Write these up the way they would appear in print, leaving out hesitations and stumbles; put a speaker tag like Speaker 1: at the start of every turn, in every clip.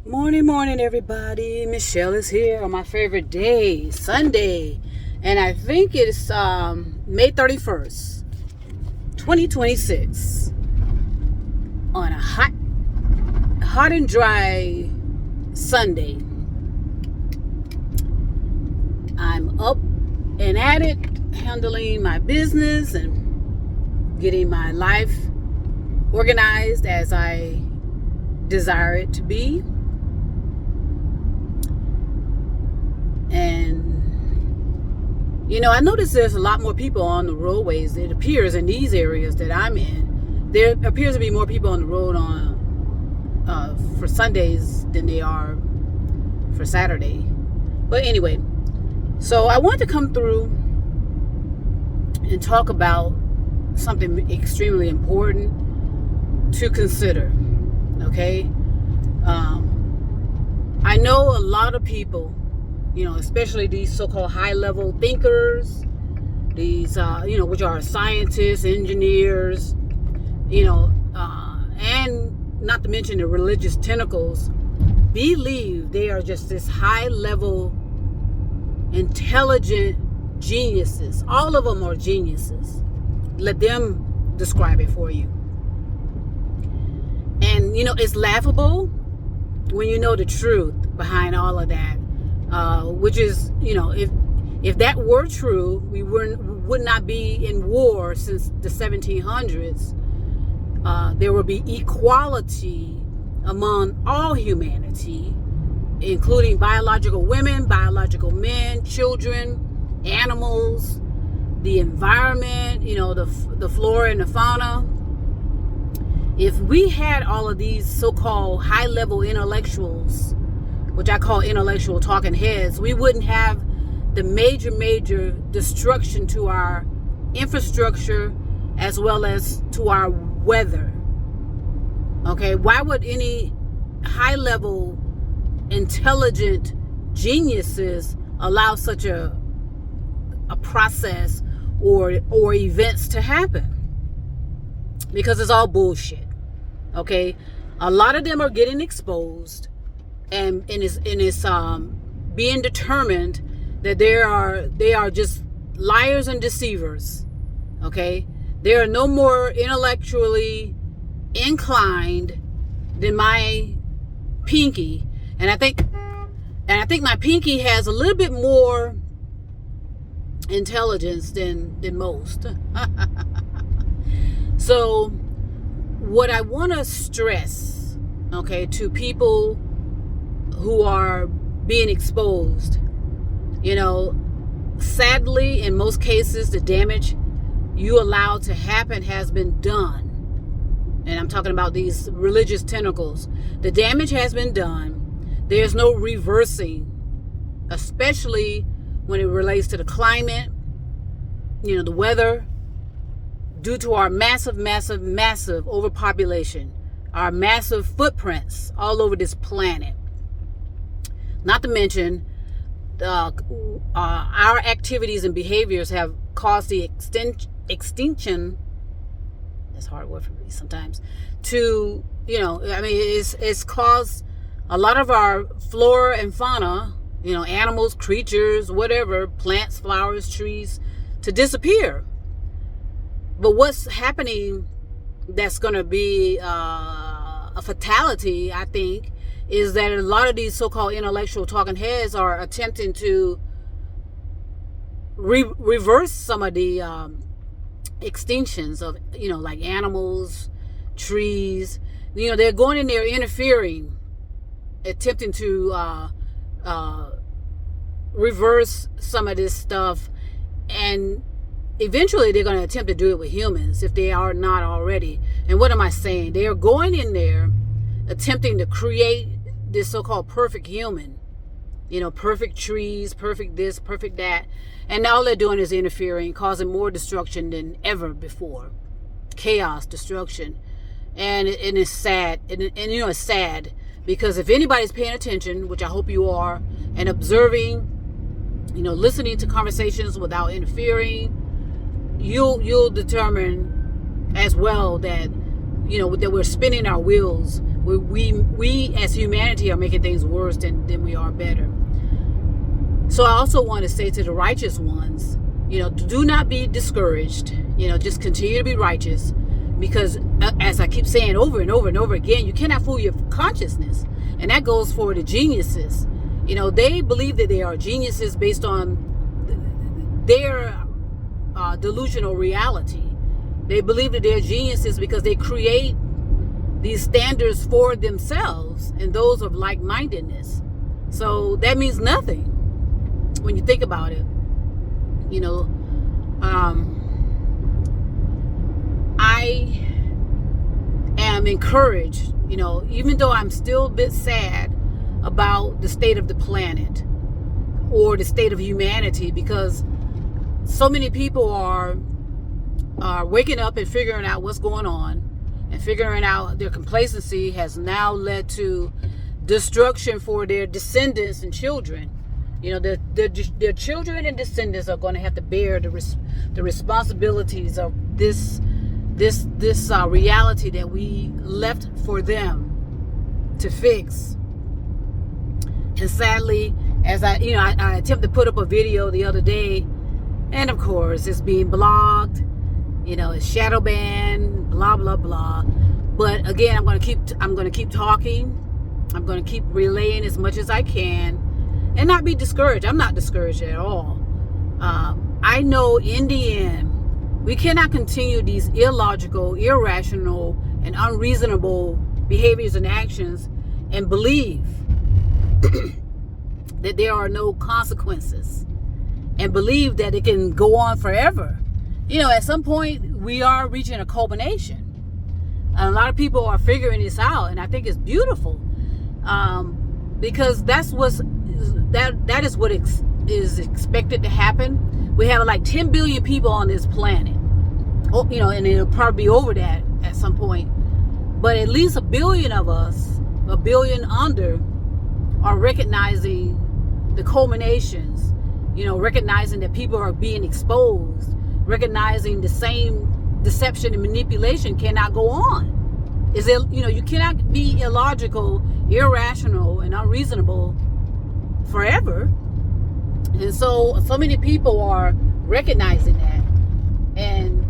Speaker 1: Morning, morning, everybody. Michelle is here on my favorite day, Sunday. And I think it's May 31st, 2026. On a hot and dry Sunday. I'm up and at it, handling my business and getting my life organized as I desire it to be. And, I noticed there's a lot more people on the roadways. It appears in these areas that I'm in, there appears to be more people on the road for Sundays than they are for Saturday. But anyway, so I want to come through and talk about something extremely important to consider. Okay? I know a lot of people, especially these so-called high-level thinkers, these, which are scientists, engineers, and not to mention the religious tentacles, believe they are just this high-level, intelligent geniuses. All of them are geniuses. Let them describe it for you. And, it's laughable when you know the truth behind all of that. Which is, if that were true, we would not be in war since the 1700s. There would be equality among all humanity, including biological women, biological men, children, animals, the environment, the flora and the fauna. If we had all of these so-called high-level intellectuals, which I call intellectual talking heads, we wouldn't have the major destruction to our infrastructure as well as to our weather. Okay, why would any high-level intelligent geniuses allow such a process or events to happen? Because it's all bullshit. Okay, a lot of them are getting exposed. And it's being determined that they are just liars and deceivers. Okay, they are no more intellectually inclined than my pinky, and I think my pinky has a little bit more intelligence than most. So, what I want to stress, okay, to people who are being exposed, sadly, in most cases, the damage you allow to happen has been done. And I'm talking about these religious tentacles. The damage has been done. There's no reversing, especially when it relates to the climate, the weather, due to our massive overpopulation, our massive footprints all over this planet. Not to mention, our activities and behaviors have caused the extinction. That's a hard word for me sometimes. To it's caused a lot of our flora and fauna, animals, creatures, whatever, plants, flowers, trees, to disappear. But what's happening that's going to be a fatality, I think, is that a lot of these so-called intellectual talking heads are attempting to reverse some of the extinctions of, like animals, trees. They're going in there interfering, attempting to reverse some of this stuff. And eventually they're going to attempt to do it with humans if they are not already. And what am I saying? They are going in there attempting to create this so-called perfect human, perfect trees, perfect this, perfect that. And all they're doing is interfering, causing more destruction than ever before. Chaos, destruction. And it's sad. And it's sad because if anybody's paying attention, which I hope you are, and observing, listening to conversations without interfering, you'll determine as well that that we're spinning our wheels we as humanity are making things worse than we are better. So I also want to say to the righteous ones, do not be discouraged. Just continue to be righteous, because as I keep saying over and over and over again, you cannot fool your consciousness. And that goes for the geniuses. They believe that they are geniuses based on their delusional reality. They believe that they're geniuses because they create these standards for themselves and those of like-mindedness. So that means nothing when you think about it. I am encouraged, even though I'm still a bit sad about the state of the planet or the state of humanity, because so many people are waking up and figuring out what's going on, and figuring out their complacency has now led to destruction for their descendants and children. Their children and descendants are going to have to bear the responsibilities of this reality that we left for them to fix. And sadly, as I attempted to put up a video the other day, and of course it's being blocked, it's shadow banned, blah blah blah. But again, I'm going to keep talking. I'm going to keep relaying as much as I can, and not be discouraged. I'm not discouraged at all. I know in the end, we cannot continue these illogical, irrational, and unreasonable behaviors and actions and believe that there are no consequences, and believe that it can go on forever. At some point, we are reaching a culmination. And a lot of people are figuring this out, and I think it's beautiful, because that is what is expected to happen. We have like 10 billion people on this planet, and it'll probably be over that at some point. But at least a billion of us, a billion under, are recognizing the culminations, recognizing that people are being exposed, recognizing the same deception and manipulation cannot go on. You cannot be illogical, irrational, and unreasonable forever. And so many people are recognizing that, and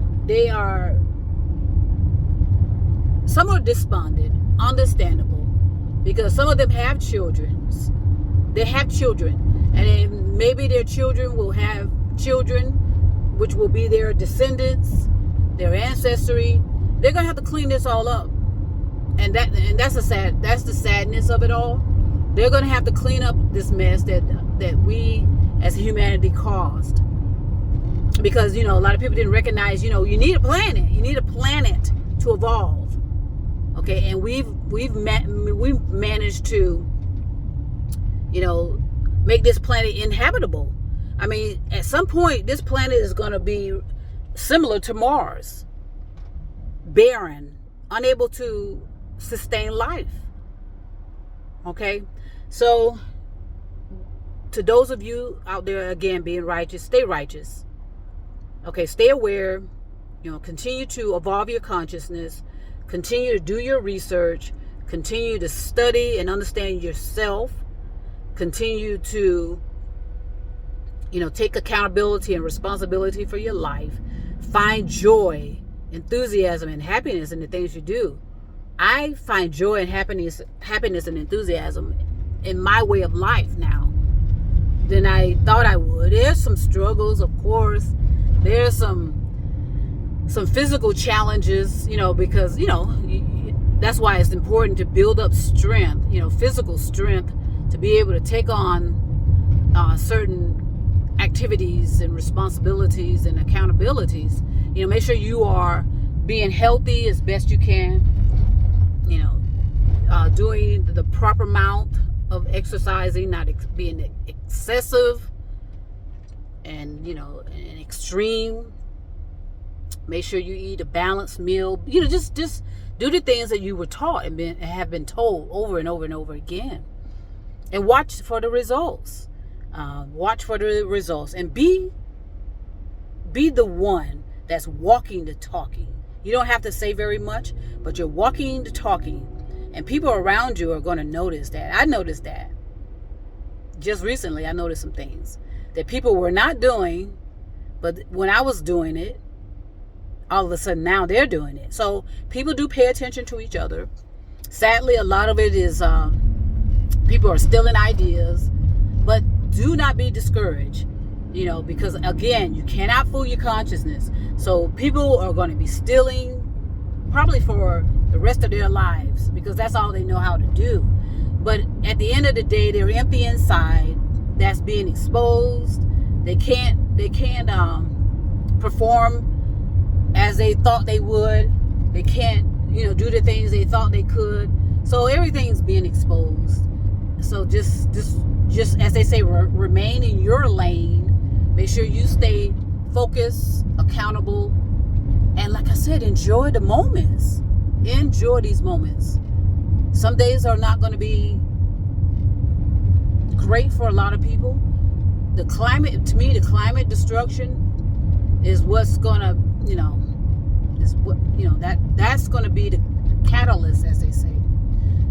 Speaker 1: some are despondent, understandable, because some of them have children. They have children, and then maybe their children will have children, which will be their descendants, their ancestry. They're gonna have to clean this all up, and that's the sadness of it all. They're gonna have to clean up this mess that we as humanity caused, because a lot of people didn't recognize you need a planet. You need a planet to evolve. Okay, and we've managed to make this planet inhabitable. I mean, at some point, this planet is going to be similar to Mars, barren, unable to sustain life. Okay, so to those of you out there, again, being righteous, stay righteous. Okay, stay aware. Continue to evolve your consciousness. Continue to do your research. Continue to study and understand yourself. Continue to take accountability and responsibility for your life. Find joy, enthusiasm, and happiness in the things you do. I find joy and happiness and enthusiasm in my way of life now than I thought I would. There's some struggles, of course. There's some physical challenges, because that's why it's important to build up strength, physical strength, to be able to take on certain activities and responsibilities and accountabilities. Make sure you are being healthy as best you can, doing the proper amount of exercising, not being excessive and an extreme. Make sure you eat a balanced meal. Just do the things that you were taught and have been told over and over and over again, and watch for the results. And be the one that's walking the talking. You don't have to say very much, but you're walking the talking. And people around you are going to notice that. I noticed that. Just recently, I noticed some things that people were not doing, but when I was doing it, all of a sudden now they're doing it. So people do pay attention to each other. Sadly, a lot of it is people are stealing ideas, but do not be discouraged, because again, you cannot fool your consciousness. So people are going to be stealing probably for the rest of their lives because that's all they know how to do. But at the end of the day, they're empty inside. That's being exposed. They can't perform as they thought they would. They can't, do the things they thought they could. So everything's being exposed. So just as they say, remain in your lane. Make sure you stay focused, accountable, and like I said, enjoy the moments. Enjoy these moments. Some days are not going to be great for a lot of people. The climate destruction is what's going to, that's going to be the catalyst, as they say.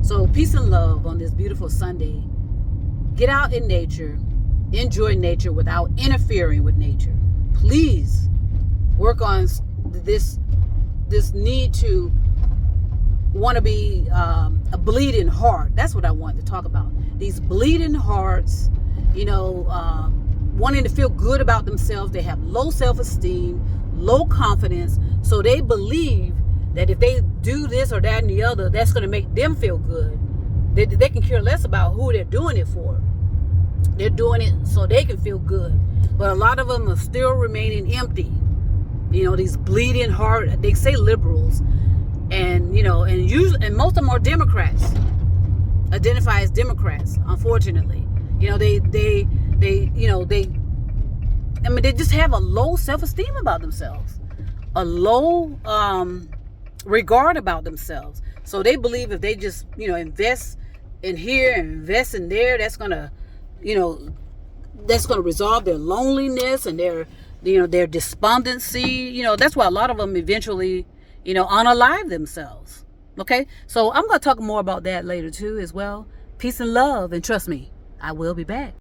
Speaker 1: So peace and love on this beautiful Sunday. Get out in nature. Enjoy nature without interfering with nature. Please work on this need to want to be a bleeding heart. That's what I wanted to talk about. These bleeding hearts, wanting to feel good about themselves. They have low self-esteem, low confidence. So they believe that if they do this or that and the other, that's going to make them feel good. They can care less about who they're doing it for. They're doing it so they can feel good. But a lot of them are still remaining empty. These bleeding heart, they say liberals. And and most of them are Democrats, identify as Democrats. Unfortunately, they just have a low self-esteem about themselves, a low regard about themselves. So they believe if they just invest in here and invest in there, that's gonna resolve their loneliness and their despondency. That's why a lot of them eventually unalive themselves. Okay, so I'm going to talk more about that later too as well. Peace and love, and trust me, I will be back.